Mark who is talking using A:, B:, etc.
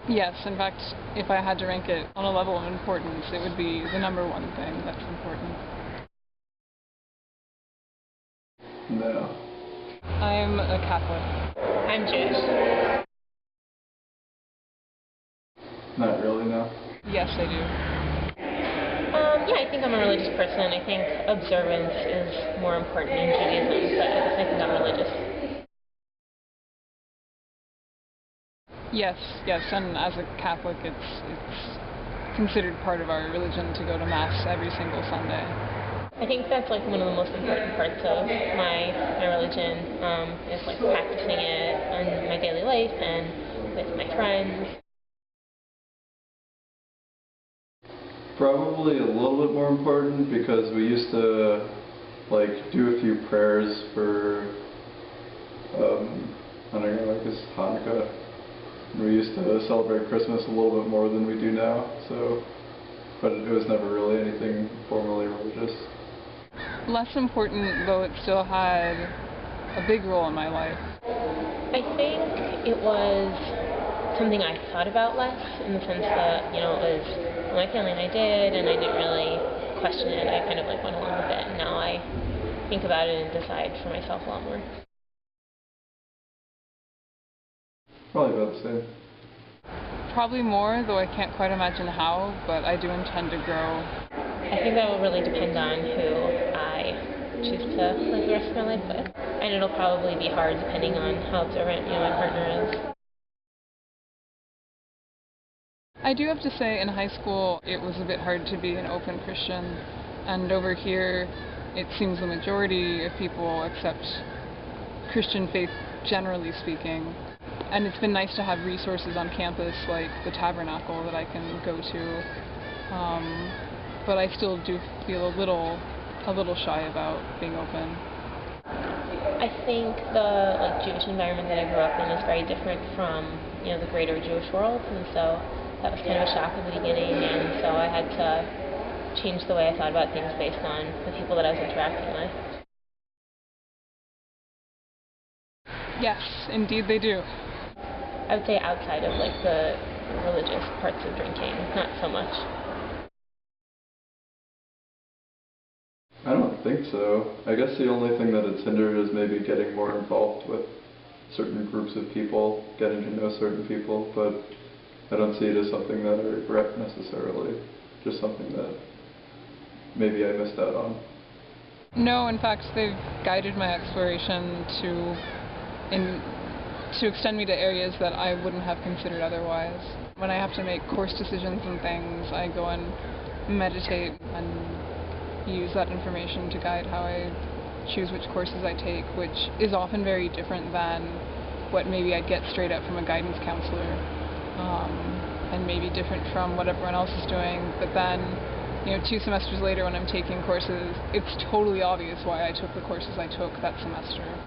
A: Yes, in fact, if I had to rank it on a level of importance, it would be the number one thing that's important.
B: No.
A: I'm a Catholic.
C: I'm Jewish.
B: Not really, no.
A: Yes, I do.
C: Yeah, I think I'm a religious person. I think observance is more important in Judaism, but I think I'm religious.
A: Yes, yes, and as a Catholic, it's considered part of our religion to go to Mass every single Sunday.
C: I think that's like one of the most important parts of my religion, is like practicing it in my daily life and with my friends.
B: Probably a little bit more important because we used to do a few prayers for I don't know, I guess Hanukkah. We used to celebrate Christmas a little bit more than we do now, but it was never really anything formally religious.
A: Less important, though it still had a big role in my life.
C: I think it was something I thought about less, in the sense that, it was my family and I did, and I didn't really question it. I kind of went along with it, and now I think about it and decide for myself a lot more.
B: Probably about the same.
A: Probably more, though I can't quite imagine how, but I do intend to grow.
C: I think that will really depend on who I choose to live the rest of my life with. And it'll probably be hard depending on how observant, my partner is.
A: I do have to say, in high school, it was a bit hard to be an open Christian, and over here, it seems the majority of people accept Christian faith, generally speaking. And it's been nice to have resources on campus like the Tabernacle that I can go to, but I still do feel a little shy about being open.
C: I think the Jewish environment that I grew up in is very different from the greater Jewish world, and so that was kind of a shock at the beginning, and so I had to change the way I thought about things based on the people that I was interacting with.
A: Yes, indeed they do.
C: I would say outside of the religious parts of drinking, not so much.
B: I don't think so. I guess the only thing that it's hindered is maybe getting more involved with certain groups of people, getting to know certain people, but I don't see it as something that I regret necessarily, just something that maybe I missed out on.
A: No, in fact, they've guided my exploration to extend me to areas that I wouldn't have considered otherwise. When I have to make course decisions and things, I go and meditate and use that information to guide how I choose which courses I take, which is often very different than what maybe I'd get straight up from a guidance counselor, and maybe different from what everyone else is doing. But then, 2 semesters later when I'm taking courses, it's totally obvious why I took the courses I took that semester.